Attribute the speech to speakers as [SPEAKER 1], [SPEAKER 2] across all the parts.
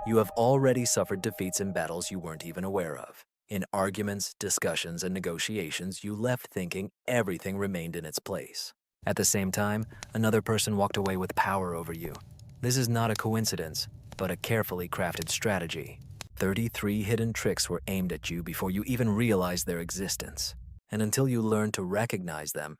[SPEAKER 1] You have already suffered defeats in battles you weren't even aware of. In arguments, discussions, and negotiations, you left thinking everything remained in its place. At the same time, another person walked away with power over you. This is not a coincidence, but a carefully crafted strategy. 33 hidden tricks were aimed at you before you even realized their existence. And until you learn to recognize them,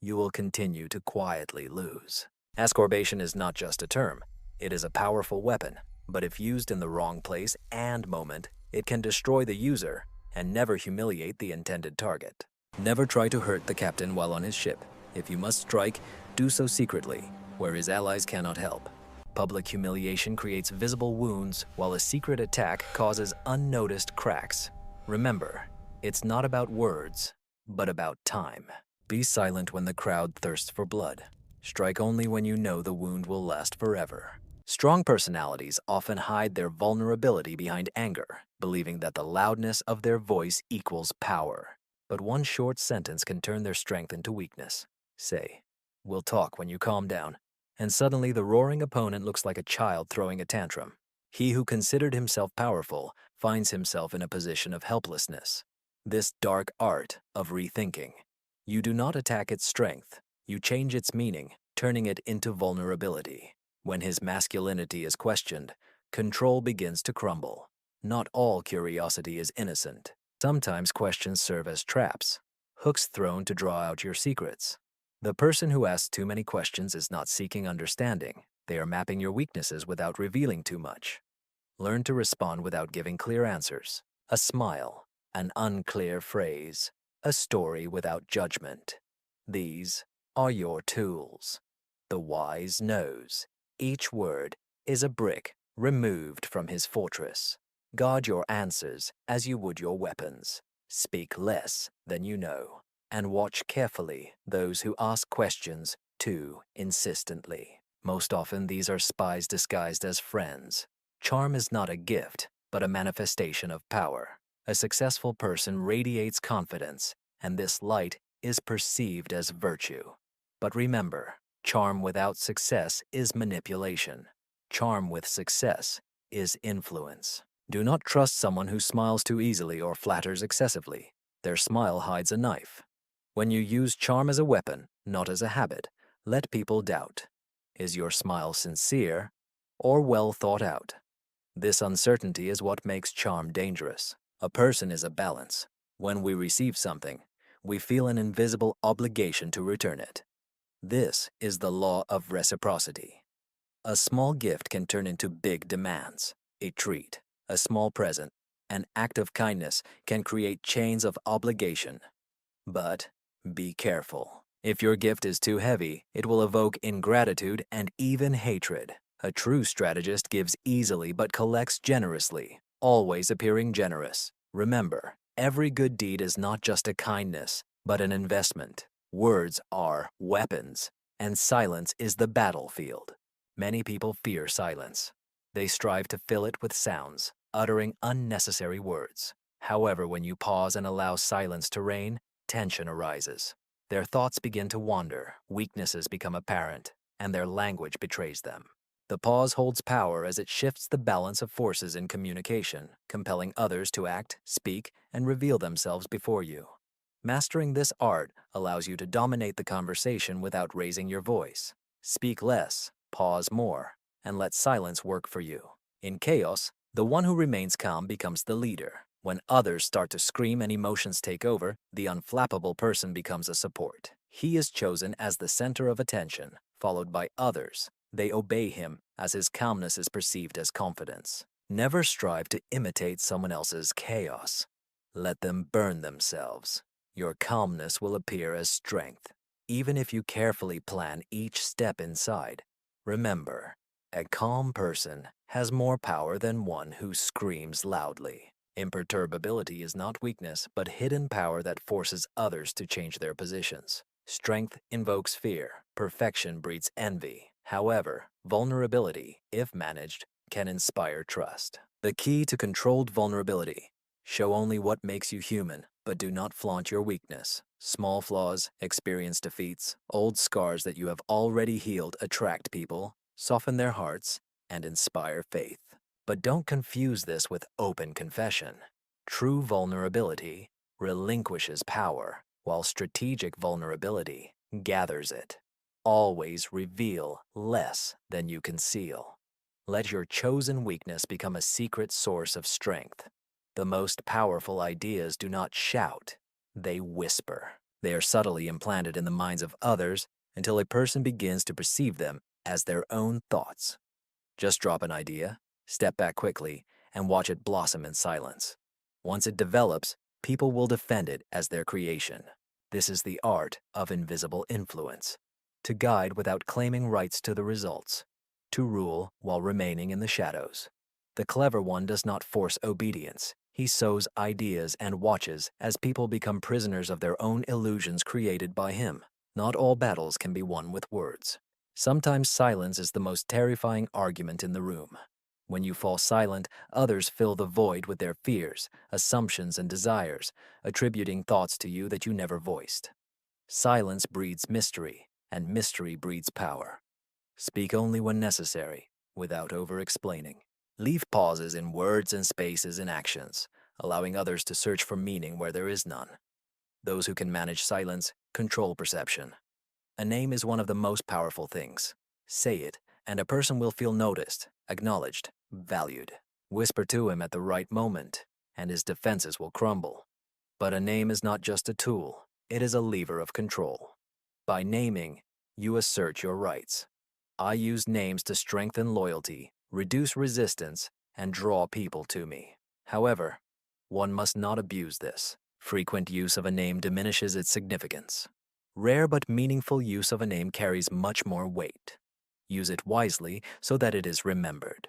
[SPEAKER 1] you will continue to quietly lose. Ascorbation is not just a term. It is a powerful weapon, but if used in the wrong place and moment, it can destroy the user and never humiliate the intended target. Never try to hurt the captain while on his ship. If you must strike, do so secretly, where his allies cannot help. Public humiliation creates visible wounds, while a secret attack causes unnoticed cracks. Remember, it's not about words, but about time. Be silent when the crowd thirsts for blood. Strike only when you know the wound will last forever. Strong personalities often hide their vulnerability behind anger, believing that the loudness of their voice equals power. But one short sentence can turn their strength into weakness. Say, "We'll talk when you calm down." And suddenly the roaring opponent looks like a child throwing a tantrum. He who considered himself powerful finds himself in a position of helplessness. This dark art of rethinking. You do not attack its strength. You change its meaning, turning it into vulnerability. When his masculinity is questioned, control begins to crumble. Not all curiosity is innocent. Sometimes questions serve as traps, hooks thrown to draw out your secrets. The person who asks too many questions is not seeking understanding. They are mapping your weaknesses without revealing too much. Learn to respond without giving clear answers. A smile, an unclear phrase, a story without judgment. These are your tools. The wise knows each word is a brick removed from his fortress. Guard your answers as you would your weapons. Speak less than you know, and watch carefully those who ask questions too insistently. Most often, these are spies disguised as friends. Charm is not a gift, but a manifestation of power. A successful person radiates confidence, and this light is perceived as virtue. But remember, charm without success is manipulation. Charm with success is influence. Do not trust someone who smiles too easily or flatters excessively. Their smile hides a knife. When you use charm as a weapon, not as a habit, let people doubt. Is your smile sincere or well thought out? This uncertainty is what makes charm dangerous. A person is a balance. When we receive something, we feel an invisible obligation to return it. This is the law of reciprocity. A small gift can turn into big demands. A treat, a small present, an act of kindness can create chains of obligation. But be careful. If your gift is too heavy, it will evoke ingratitude and even hatred. A true strategist gives easily but collects generously, always appearing generous. Remember, every good deed is not just a kindness, but an investment. Words are weapons, and silence is the battlefield. Many people fear silence. They strive to fill it with sounds, uttering unnecessary words. However, when you pause and allow silence to reign, tension arises. Their thoughts begin to wander, weaknesses become apparent, and their language betrays them. The pause holds power as it shifts the balance of forces in communication, compelling others to act, speak, and reveal themselves before you. Mastering this art allows you to dominate the conversation without raising your voice. Speak less, pause more, and let silence work for you. In chaos, the one who remains calm becomes the leader. When others start to scream and emotions take over, the unflappable person becomes a support. He is chosen as the center of attention, followed by others. They obey him as his calmness is perceived as confidence. Never strive to imitate someone else's chaos. Let them burn themselves. Your calmness will appear as strength, even if you carefully plan each step inside. Remember, a calm person has more power than one who screams loudly. Imperturbability is not weakness, but hidden power that forces others to change their positions. Strength invokes fear. Perfection breeds envy. However, vulnerability, if managed, can inspire trust. The key to controlled vulnerability: show only what makes you human, but do not flaunt your weakness. Small flaws, experienced defeats, old scars that you have already healed attract people, soften their hearts, and inspire faith. But don't confuse this with open confession. True vulnerability relinquishes power, while strategic vulnerability gathers it. Always reveal less than you conceal. Let your chosen weakness become a secret source of strength. The most powerful ideas do not shout, they whisper. They are subtly implanted in the minds of others until a person begins to perceive them as their own thoughts. Just drop an idea, step back quickly, and watch it blossom in silence. Once it develops, people will defend it as their creation. This is the art of invisible influence. To guide without claiming rights to the results. To rule while remaining in the shadows. The clever one does not force obedience. He sows ideas and watches as people become prisoners of their own illusions created by him. Not all battles can be won with words. Sometimes silence is the most terrifying argument in the room. When you fall silent, others fill the void with their fears, assumptions, and desires, attributing thoughts to you that you never voiced. Silence breeds mystery, and mystery breeds power. Speak only when necessary, without over-explaining. Leave pauses in words and spaces in actions, allowing others to search for meaning where there is none. Those who can manage silence control perception. A name is one of the most powerful things. Say it, and a person will feel noticed, acknowledged, valued. Whisper to him at the right moment, and his defenses will crumble. But a name is not just a tool, it is a lever of control. By naming, you assert your rights. I use names to strengthen loyalty, reduce resistance, and draw people to me. However, one must not abuse this. Frequent use of a name diminishes its significance. Rare but meaningful use of a name carries much more weight. Use it wisely so that it is remembered.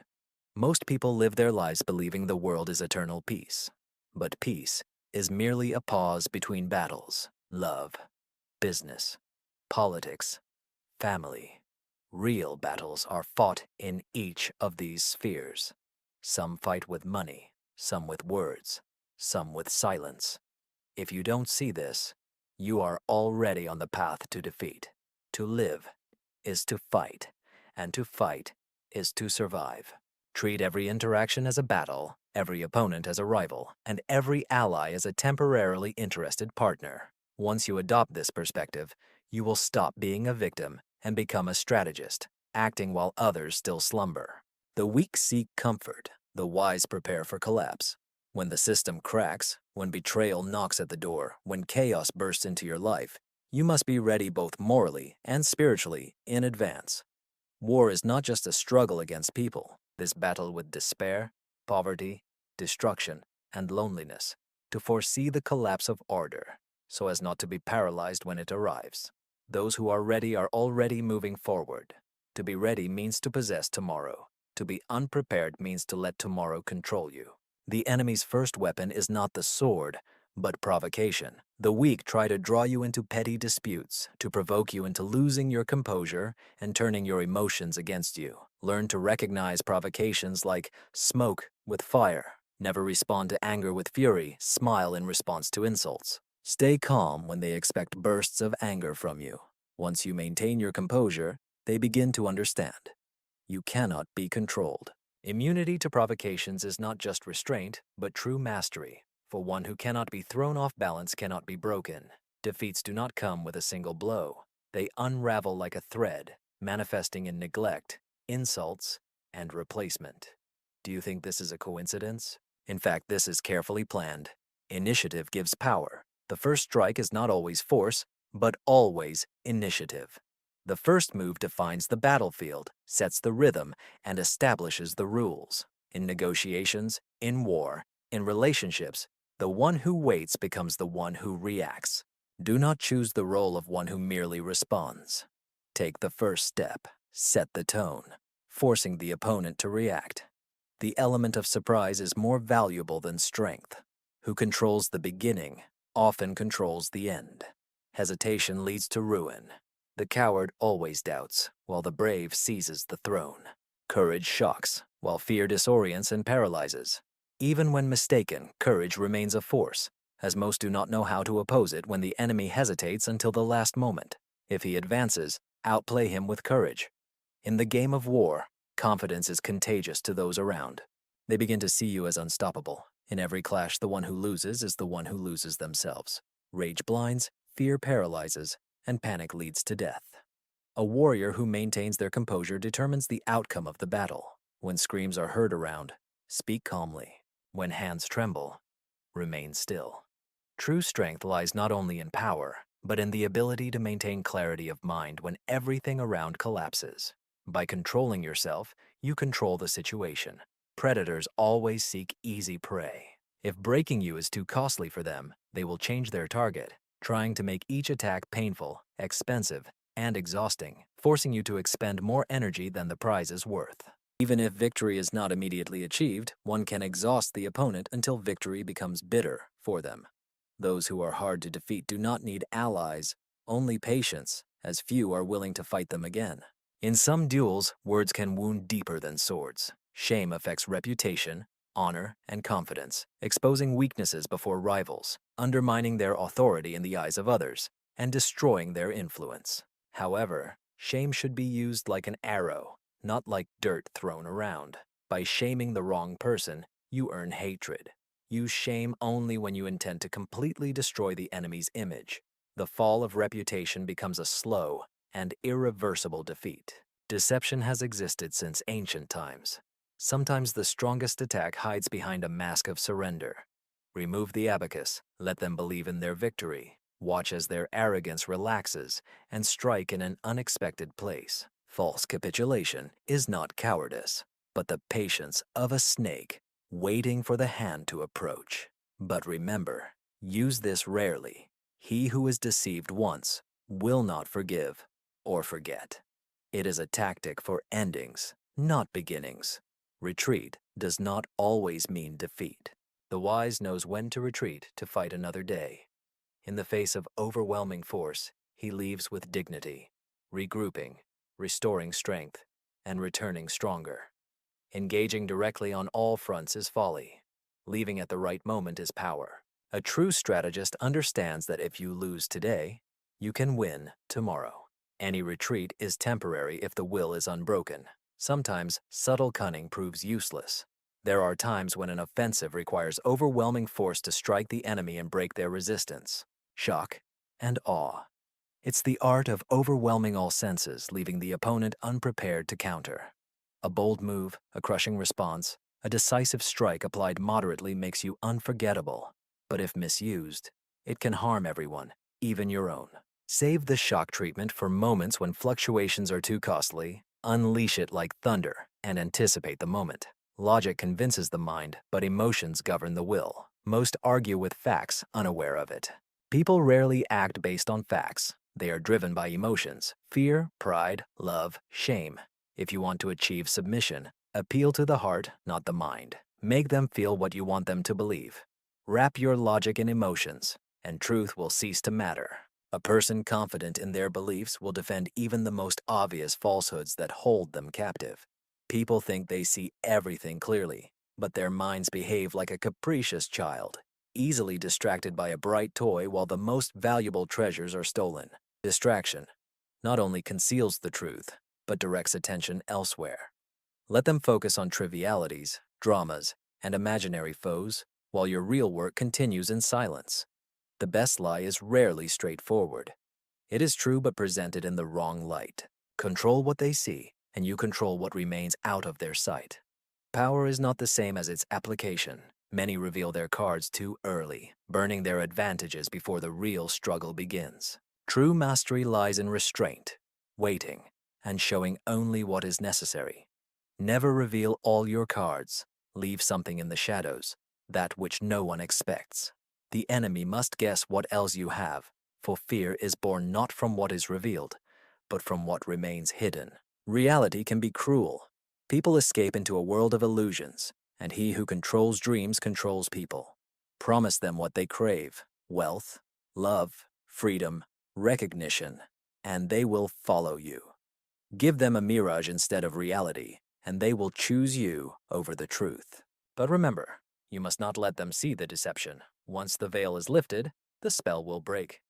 [SPEAKER 1] Most people live their lives believing the world is eternal peace. But peace is merely a pause between battles, love, business, politics, family. Real battles are fought in each of these spheres. Some fight with money, some with words, some with silence. If you don't see this, you are already on the path to defeat. To live is to fight, and to fight is to survive. Treat every interaction as a battle, every opponent as a rival, and every ally as a temporarily interested partner. Once you adopt this perspective, you will stop being a victim and become a strategist, acting while others still slumber. The weak seek comfort, the wise prepare for collapse. When the system cracks, when betrayal knocks at the door, when chaos bursts into your life, you must be ready both morally and spiritually in advance. War is not just a struggle against people, this battle with despair, poverty, destruction, and loneliness, to foresee the collapse of order, so as not to be paralyzed when it arrives. Those who are ready are already moving forward. To be ready means to possess tomorrow. To be unprepared means to let tomorrow control you. The enemy's first weapon is not the sword, but provocation. The weak try to draw you into petty disputes, to provoke you into losing your composure and turning your emotions against you. Learn to recognize provocations like smoke with fire. Never respond to anger with fury, smile in response to insults. Stay calm when they expect bursts of anger from you. Once you maintain your composure, they begin to understand. You cannot be controlled. Immunity to provocations is not just restraint, but true mastery. For one who cannot be thrown off balance cannot be broken. Defeats do not come with a single blow. They unravel like a thread, manifesting in neglect, insults, and replacement. Do you think this is a coincidence? In fact, this is carefully planned. Initiative gives power. The first strike is not always force, but always initiative. The first move defines the battlefield, sets the rhythm, and establishes the rules. In negotiations, in war, in relationships, the one who waits becomes the one who reacts. Do not choose the role of one who merely responds. Take the first step, set the tone, forcing the opponent to react. The element of surprise is more valuable than strength. Who controls the beginning often controls the end. Hesitation leads to ruin. The coward always doubts, while the brave seizes the throne. Courage shocks, while fear disorients and paralyzes. Even when mistaken, courage remains a force, as most do not know how to oppose it when the enemy hesitates until the last moment. If he advances, outplay him with courage. In the game of war, confidence is contagious to those around. They begin to see you as unstoppable. In every clash, the one who loses is the one who loses themselves. Rage blinds, fear paralyzes, and panic leads to death. A warrior who maintains their composure determines the outcome of the battle. When screams are heard around, speak calmly. When hands tremble, remain still. True strength lies not only in power, but in the ability to maintain clarity of mind when everything around collapses. By controlling yourself, you control the situation. Predators always seek easy prey. If breaking you is too costly for them, they will change their target, trying to make each attack painful, expensive, and exhausting, forcing you to expend more energy than the prize is worth. Even if victory is not immediately achieved, one can exhaust the opponent until victory becomes bitter for them. Those who are hard to defeat do not need allies, only patience, as few are willing to fight them again. In some duels, words can wound deeper than swords. Shame affects reputation, honor, and confidence, exposing weaknesses before rivals, undermining their authority in the eyes of others, and destroying their influence. However, shame should be used like an arrow, not like dirt thrown around. By shaming the wrong person, you earn hatred. Use shame only when you intend to completely destroy the enemy's image. The fall of reputation becomes a slow and irreversible defeat. Deception has existed since ancient times. Sometimes the strongest attack hides behind a mask of surrender. Remove the abacus, let them believe in their victory. Watch as their arrogance relaxes and strike in an unexpected place. False capitulation is not cowardice, but the patience of a snake waiting for the hand to approach. But remember, use this rarely. He who is deceived once will not forgive or forget. It is a tactic for endings, not beginnings. Retreat does not always mean defeat. The wise knows when to retreat to fight another day. In the face of overwhelming force, he leaves with dignity, regrouping, restoring strength, and returning stronger. Engaging directly on all fronts is folly. Leaving at the right moment is power. A true strategist understands that if you lose today, you can win tomorrow. Any retreat is temporary if the will is unbroken. Sometimes subtle cunning proves useless. There are times when an offensive requires overwhelming force to strike the enemy and break their resistance. Shock and awe. It's the art of overwhelming all senses, leaving the opponent unprepared to counter. A bold move, a crushing response, a decisive strike applied moderately makes you unforgettable. But if misused, it can harm everyone, even your own. Save the shock treatment for moments when fluctuations are too costly. Unleash it like thunder and anticipate the moment. Logic convinces the mind, but emotions govern the will. Most argue with facts, unaware of it. People rarely act based on facts. They are driven by emotions: fear, pride, love, shame. If you want to achieve submission, appeal to the heart, not the mind. Make them feel what you want them to believe. Wrap your logic in emotions, and truth will cease to matter. A person confident in their beliefs will defend even the most obvious falsehoods that hold them captive. People think they see everything clearly, but their minds behave like a capricious child, easily distracted by a bright toy while the most valuable treasures are stolen. Distraction not only conceals the truth, but directs attention elsewhere. Let them focus on trivialities, dramas, and imaginary foes, while your real work continues in silence. The best lie is rarely straightforward. It is true but presented in the wrong light. Control what they see, and you control what remains out of their sight. Power is not the same as its application. Many reveal their cards too early, burning their advantages before the real struggle begins. True mastery lies in restraint, waiting, and showing only what is necessary. Never reveal all your cards. Leave something in the shadows, that which no one expects. The enemy must guess what else you have, for fear is born not from what is revealed, but from what remains hidden. Reality can be cruel. People escape into a world of illusions, and he who controls dreams controls people. Promise them what they crave: wealth, love, freedom, recognition, and they will follow you. Give them a mirage instead of reality, and they will choose you over the truth. But remember, you must not let them see the deception. Once the veil is lifted, the spell will break.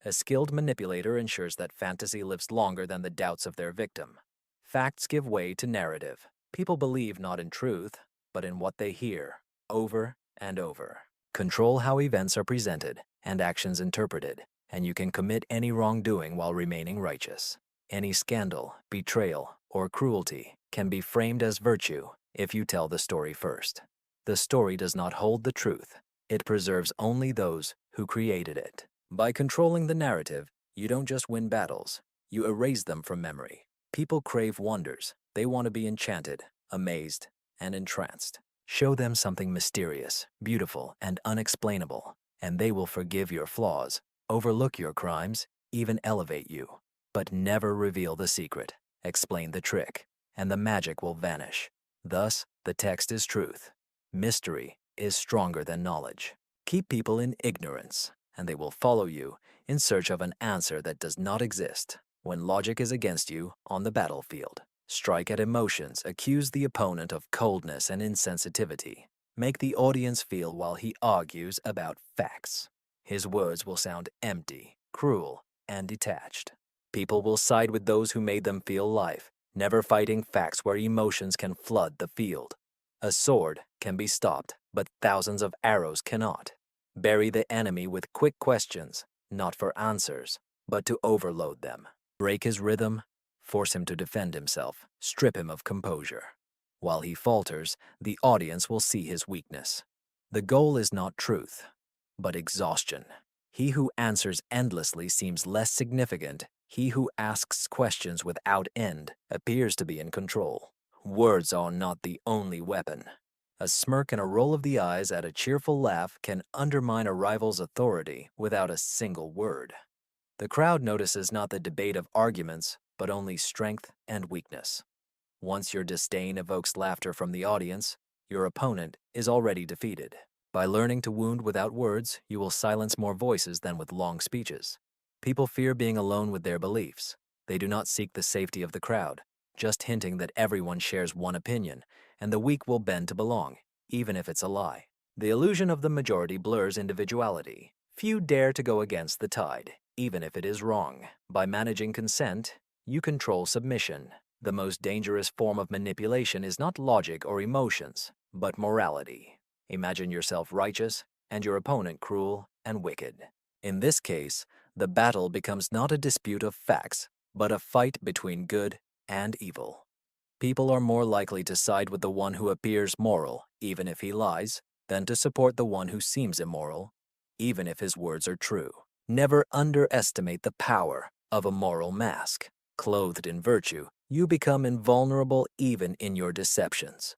[SPEAKER 1] A skilled manipulator ensures that fantasy lives longer than the doubts of their victim. Facts give way to narrative. People believe not in truth, but in what they hear, over and over. Control how events are presented and actions interpreted, and you can commit any wrongdoing while remaining righteous. Any scandal, betrayal, or cruelty can be framed as virtue if you tell the story first. The story does not hold the truth. It preserves only those who created it. By controlling the narrative, you don't just win battles, you erase them from memory. People crave wonders. They want to be enchanted, amazed, and entranced. Show them something mysterious, beautiful, and unexplainable, and they will forgive your flaws, overlook your crimes, even elevate you. But never reveal the secret. Explain the trick, and the magic will vanish. Thus, the text is truth. Mystery is stronger than knowledge. Keep people in ignorance, and they will follow you in search of an answer that does not exist. When logic is against you on the battlefield, strike at emotions, accuse the opponent of coldness and insensitivity. Make the audience feel while he argues about facts. His words will sound empty, cruel, and detached. People will side with those who made them feel life, never fighting facts where emotions can flood the field. A sword can be stopped, but thousands of arrows cannot. Bury the enemy with quick questions, not for answers, but to overload them. Break his rhythm, force him to defend himself, strip him of composure. While he falters, the audience will see his weakness. The goal is not truth, but exhaustion. He who answers endlessly seems less significant. He who asks questions without end appears to be in control. Words are not the only weapon. A smirk and a roll of the eyes at a cheerful laugh can undermine a rival's authority without a single word. The crowd notices not the debate of arguments, but only strength and weakness. Once your disdain evokes laughter from the audience, your opponent is already defeated. By learning to wound without words, you will silence more voices than with long speeches. People fear being alone with their beliefs. They do not seek the safety of the crowd, just hinting that everyone shares one opinion, and the weak will bend to belong, even if it's a lie. The illusion of the majority blurs individuality. Few dare to go against the tide, even if it is wrong. By managing consent, you control submission. The most dangerous form of manipulation is not logic or emotions, but morality. Imagine yourself righteous and your opponent cruel and wicked. In this case, the battle becomes not a dispute of facts, but a fight between good and evil. People are more likely to side with the one who appears moral, even if he lies, than to support the one who seems immoral, even if his words are true. Never underestimate the power of a moral mask. Clothed in virtue, you become invulnerable even in your deceptions.